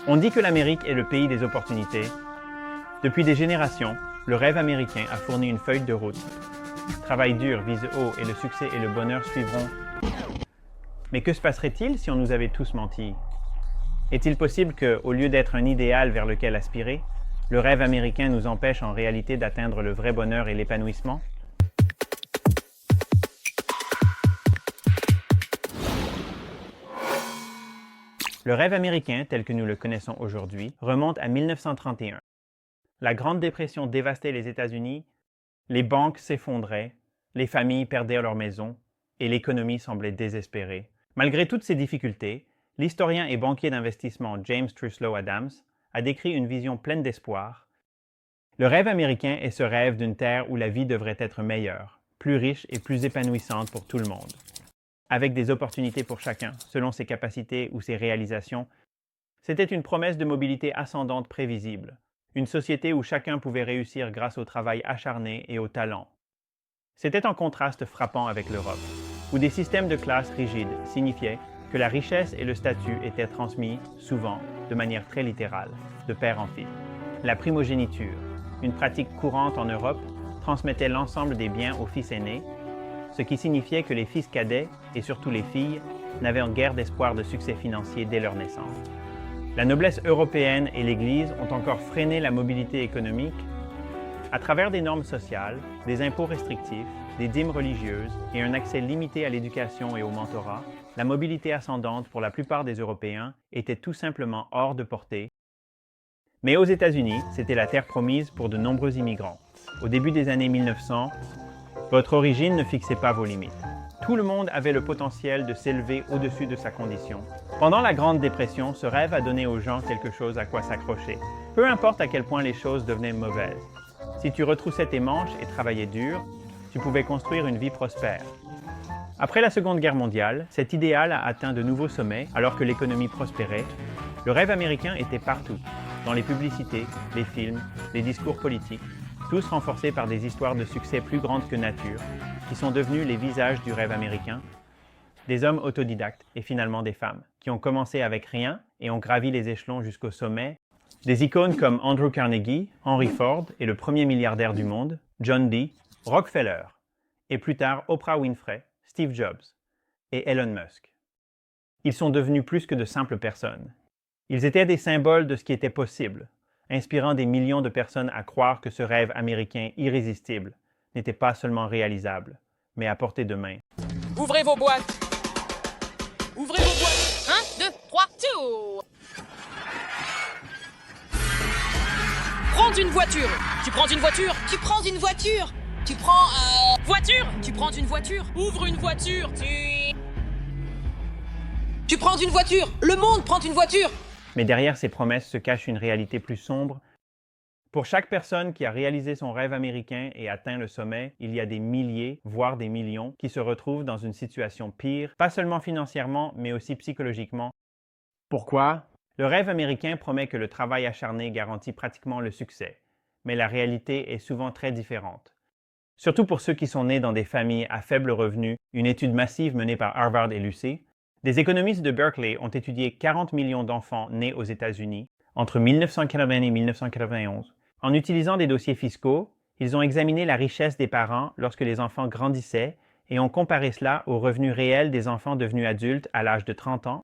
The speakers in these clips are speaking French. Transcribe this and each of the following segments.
On dit que l'Amérique est le pays des opportunités. Depuis des générations, le rêve américain a fourni une feuille de route. Travail dur, vise haut et le succès et le bonheur suivront. Mais que se passerait-il si on nous avait tous menti? Est-il possible que, au lieu d'être un idéal vers lequel aspirer, le rêve américain nous empêche en réalité d'atteindre le vrai bonheur et l'épanouissement? Le rêve américain, tel que nous le connaissons aujourd'hui, remonte à 1931. La Grande Dépression dévastait les États-Unis, les banques s'effondraient, les familles perdaient leurs maisons et l'économie semblait désespérée. Malgré toutes ces difficultés, l'historien et banquier d'investissement James Truslow Adams a décrit une vision pleine d'espoir. Le rêve américain est ce rêve d'une terre où la vie devrait être meilleure, plus riche et plus épanouissante pour tout le monde, avec des opportunités pour chacun, selon ses capacités ou ses réalisations. C'était une promesse de mobilité ascendante prévisible, une société où chacun pouvait réussir grâce au travail acharné et au talent. C'était en contraste frappant avec l'Europe, où des systèmes de classe rigides signifiaient que la richesse et le statut étaient transmis, souvent, de manière très littérale, de père en fils. La primogéniture, une pratique courante en Europe, transmettait l'ensemble des biens aux fils aînés, ce qui signifiait que les fils cadets, et surtout les filles, n'avaient guère d'espoir de succès financier dès leur naissance. La noblesse européenne et l'Église ont encore freiné la mobilité économique à travers des normes sociales, des impôts restrictifs, des dîmes religieuses et un accès limité à l'éducation et au mentorat. La mobilité ascendante pour la plupart des Européens était tout simplement hors de portée. Mais aux États-Unis, c'était la terre promise pour de nombreux immigrants. Au début des années 1900, votre origine ne fixait pas vos limites. Tout le monde avait le potentiel de s'élever au-dessus de sa condition. Pendant la Grande Dépression, ce rêve a donné aux gens quelque chose à quoi s'accrocher. Peu importe à quel point les choses devenaient mauvaises. Si tu retroussais tes manches et travaillais dur, tu pouvais construire une vie prospère. Après la Seconde Guerre mondiale, cet idéal a atteint de nouveaux sommets alors que l'économie prospérait. Le rêve américain était partout, dans les publicités, les films, les discours politiques, tous renforcés par des histoires de succès plus grandes que nature, qui sont devenus les visages du rêve américain, des hommes autodidactes et finalement des femmes, qui ont commencé avec rien et ont gravi les échelons jusqu'au sommet. Des icônes comme Andrew Carnegie, Henry Ford et le premier milliardaire du monde, John Dee, Rockefeller, et plus tard Oprah Winfrey, Steve Jobs et Elon Musk. Ils sont devenus plus que de simples personnes. Ils étaient des symboles de ce qui était possible, inspirant des millions de personnes à croire que ce rêve américain irrésistible n'était pas seulement réalisable, mais à portée de main. Ouvrez vos boîtes! Ouvrez vos boîtes! 1, 2, 3, tour! Prends une voiture! Tu prends une voiture? Tu prends une voiture. Tu prends Voiture! Tu prends une voiture? Ouvre une voiture! Tu prends une voiture. Le monde prend une voiture. Mais derrière ces promesses se cache une réalité plus sombre. Pour chaque personne qui a réalisé son rêve américain et atteint le sommet, il y a des milliers, voire des millions, qui se retrouvent dans une situation pire, pas seulement financièrement, mais aussi psychologiquement. Pourquoi? Le rêve américain promet que le travail acharné garantit pratiquement le succès, mais la réalité est souvent très différente. Surtout pour ceux qui sont nés dans des familles à faible revenu, une étude massive menée par Harvard et l'UC, des économistes de Berkeley ont étudié 40 millions d'enfants nés aux États-Unis entre 1980 et 1991. En utilisant des dossiers fiscaux, ils ont examiné la richesse des parents lorsque les enfants grandissaient et ont comparé cela aux revenus réels des enfants devenus adultes à l'âge de 30 ans.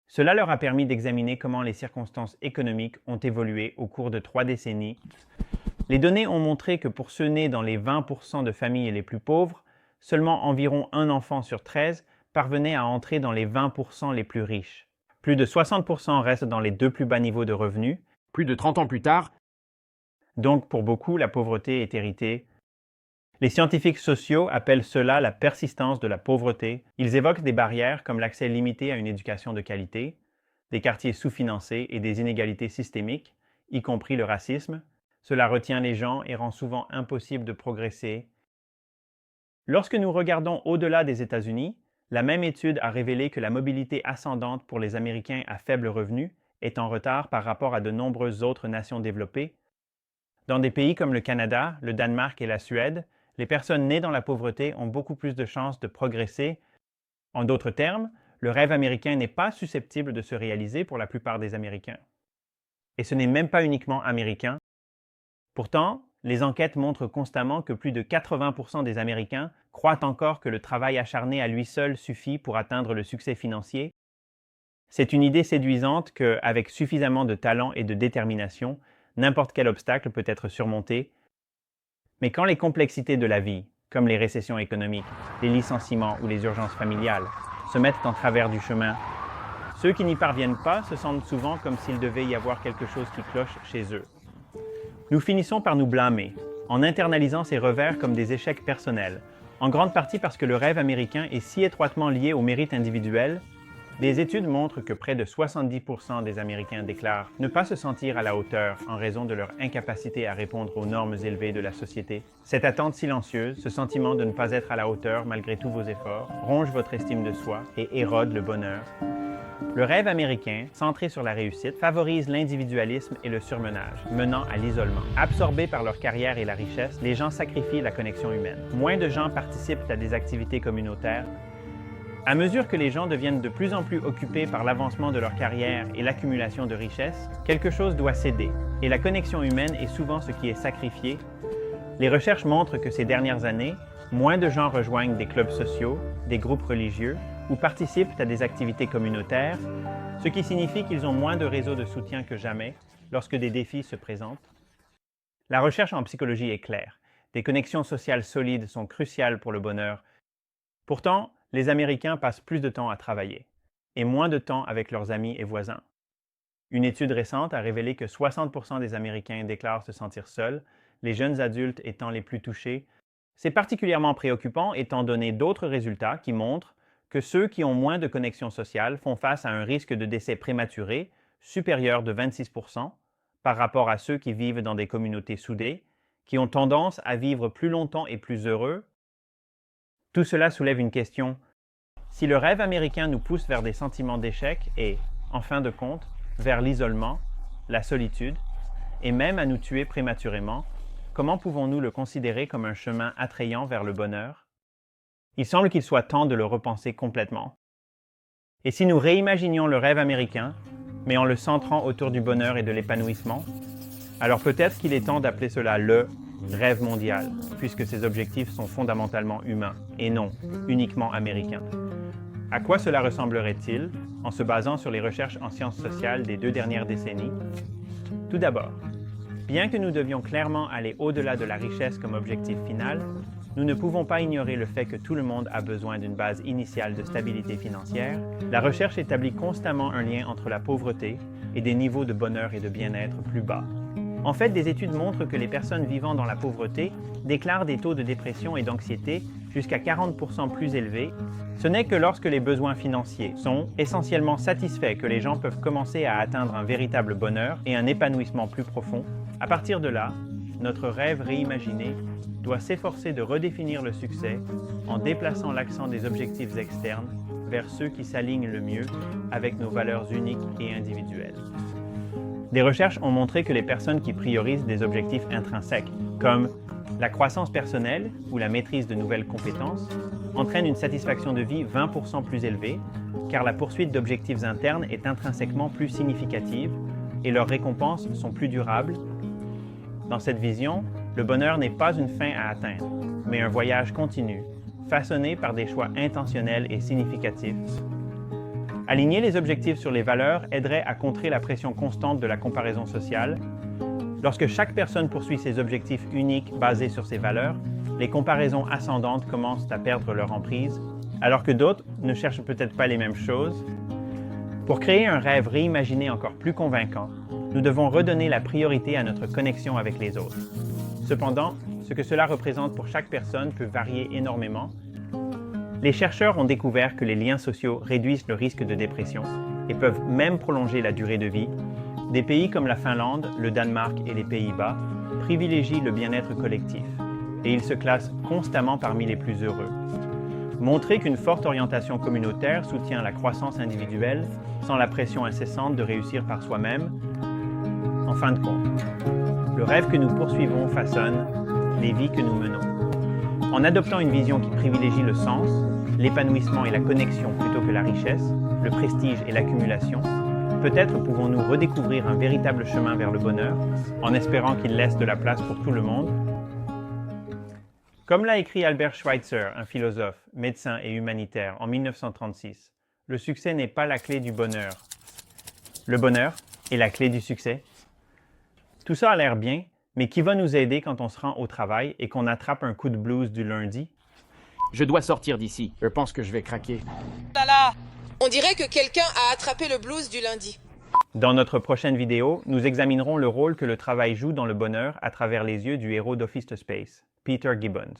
Cela leur a permis d'examiner comment les circonstances économiques ont évolué au cours de 3 décennies. Les données ont montré que pour ceux nés dans les 20% de familles les plus pauvres, seulement environ un enfant sur 13 parvenait à entrer dans les 20% les plus riches. Plus de 60% restent dans les 2 plus bas niveaux de revenus. Plus de 30 ans plus tard, Donc pour beaucoup, la pauvreté est héritée. Les scientifiques sociaux appellent cela la persistance de la pauvreté. Ils évoquent des barrières comme l'accès limité à une éducation de qualité, des quartiers sous-financés et des inégalités systémiques, y compris le racisme. Cela retient les gens et rend souvent impossible de progresser. Lorsque nous regardons au-delà des États-Unis, la même étude a révélé que la mobilité ascendante pour les Américains à faible revenu est en retard par rapport à de nombreuses autres nations développées. Dans des pays comme le Canada, le Danemark et la Suède, les personnes nées dans la pauvreté ont beaucoup plus de chances de progresser. En d'autres termes, le rêve américain n'est pas susceptible de se réaliser pour la plupart des Américains. Et ce n'est même pas uniquement américain. Pourtant, les enquêtes montrent constamment que plus de 80% des Américains croient encore que le travail acharné à lui seul suffit pour atteindre le succès financier. C'est une idée séduisante qu'avec suffisamment de talent et de détermination, n'importe quel obstacle peut être surmonté. Mais quand les complexités de la vie, comme les récessions économiques, les licenciements ou les urgences familiales, se mettent en travers du chemin, ceux qui n'y parviennent pas se sentent souvent comme s'il devait y avoir quelque chose qui cloche chez eux. Nous finissons par nous blâmer, en internalisant ces revers comme des échecs personnels, en grande partie parce que le rêve américain est si étroitement lié au mérite individuel. Des études montrent que près de 70% des Américains déclarent ne pas se sentir à la hauteur en raison de leur incapacité à répondre aux normes élevées de la société. Cette attente silencieuse, ce sentiment de ne pas être à la hauteur malgré tous vos efforts, ronge votre estime de soi et érode le bonheur. Le rêve américain, centré sur la réussite, favorise l'individualisme et le surmenage, menant à l'isolement. Absorbés par leur carrière et la richesse, les gens sacrifient la connexion humaine. Moins de gens participent à des activités communautaires. À mesure que les gens deviennent de plus en plus occupés par l'avancement de leur carrière et l'accumulation de richesses, quelque chose doit céder, et la connexion humaine est souvent ce qui est sacrifié. Les recherches montrent que ces dernières années, moins de gens rejoignent des clubs sociaux, des groupes religieux ou participent à des activités communautaires, ce qui signifie qu'ils ont moins de réseaux de soutien que jamais lorsque des défis se présentent. La recherche en psychologie est claire. Des connexions sociales solides sont cruciales pour le bonheur. Pourtant, les Américains passent plus de temps à travailler et moins de temps avec leurs amis et voisins. Une étude récente a révélé que 60% des Américains déclarent se sentir seuls, les jeunes adultes étant les plus touchés. C'est particulièrement préoccupant étant donné d'autres résultats qui montrent que ceux qui ont moins de connexions sociales font face à un risque de décès prématuré supérieur de 26% par rapport à ceux qui vivent dans des communautés soudées, qui ont tendance à vivre plus longtemps et plus heureux. Tout cela soulève une question. Si le rêve américain nous pousse vers des sentiments d'échec et, en fin de compte, vers l'isolement, la solitude, et même à nous tuer prématurément, comment pouvons-nous le considérer comme un chemin attrayant vers le bonheur? Il semble qu'il soit temps de le repenser complètement. Et si nous réimaginions le rêve américain, mais en le centrant autour du bonheur et de l'épanouissement, alors peut-être qu'il est temps d'appeler cela le rêve mondial, puisque ces objectifs sont fondamentalement humains et non uniquement américains. À quoi cela ressemblerait-il en se basant sur les recherches en sciences sociales des 2 dernières décennies? Tout d'abord, bien que nous devions clairement aller au-delà de la richesse comme objectif final, nous ne pouvons pas ignorer le fait que tout le monde a besoin d'une base initiale de stabilité financière. La recherche établit constamment un lien entre la pauvreté et des niveaux de bonheur et de bien-être plus bas. En fait, des études montrent que les personnes vivant dans la pauvreté déclarent des taux de dépression et d'anxiété jusqu'à 40% plus élevés. Ce n'est que lorsque les besoins financiers sont essentiellement satisfaits que les gens peuvent commencer à atteindre un véritable bonheur et un épanouissement plus profond. À partir de là, notre rêve réimaginé doit s'efforcer de redéfinir le succès en déplaçant l'accent des objectifs externes vers ceux qui s'alignent le mieux avec nos valeurs uniques et individuelles. Des recherches ont montré que les personnes qui priorisent des objectifs intrinsèques, comme la croissance personnelle ou la maîtrise de nouvelles compétences, entraînent une satisfaction de vie 20% plus élevée, car la poursuite d'objectifs internes est intrinsèquement plus significative et leurs récompenses sont plus durables. Dans cette vision, le bonheur n'est pas une fin à atteindre, mais un voyage continu, façonné par des choix intentionnels et significatifs. Aligner les objectifs sur les valeurs aiderait à contrer la pression constante de la comparaison sociale. Lorsque chaque personne poursuit ses objectifs uniques basés sur ses valeurs, les comparaisons ascendantes commencent à perdre leur emprise, alors que d'autres ne cherchent peut-être pas les mêmes choses. Pour créer un rêve réimaginé encore plus convaincant, nous devons redonner la priorité à notre connexion avec les autres. Cependant, ce que cela représente pour chaque personne peut varier énormément. Les chercheurs ont découvert que les liens sociaux réduisent le risque de dépression et peuvent même prolonger la durée de vie. Des pays comme la Finlande, le Danemark et les Pays-Bas privilégient le bien-être collectif et ils se classent constamment parmi les plus heureux. Montrer qu'une forte orientation communautaire soutient la croissance individuelle sans la pression incessante de réussir par soi-même. En fin de compte, le rêve que nous poursuivons façonne les vies que nous menons. En adoptant une vision qui privilégie le sens, l'épanouissement et la connexion plutôt que la richesse, le prestige et l'accumulation, peut-être pouvons-nous redécouvrir un véritable chemin vers le bonheur, en espérant qu'il laisse de la place pour tout le monde. Comme l'a écrit Albert Schweitzer, un philosophe, médecin et humanitaire, en 1936, le succès n'est pas la clé du bonheur. Le bonheur est la clé du succès. Tout ça a l'air bien, mais qui va nous aider quand on se rend au travail et qu'on attrape un coup de blues du lundi? Je dois sortir d'ici. Je pense que je vais craquer. Là là. On dirait que quelqu'un a attrapé le blues du lundi. Dans notre prochaine vidéo, nous examinerons le rôle que le travail joue dans le bonheur à travers les yeux du héros d'Office Space, Peter Gibbons.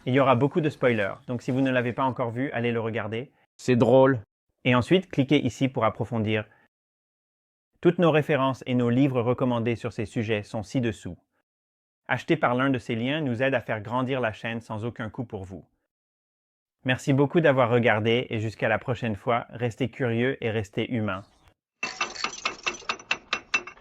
Il y aura beaucoup de spoilers, donc si vous ne l'avez pas encore vu, allez le regarder. C'est drôle. Et ensuite, cliquez ici pour approfondir. Toutes nos références et nos livres recommandés sur ces sujets sont ci-dessous. Acheter par l'un de ces liens nous aide à faire grandir la chaîne sans aucun coût pour vous. Merci beaucoup d'avoir regardé et jusqu'à la prochaine fois, restez curieux et restez humains.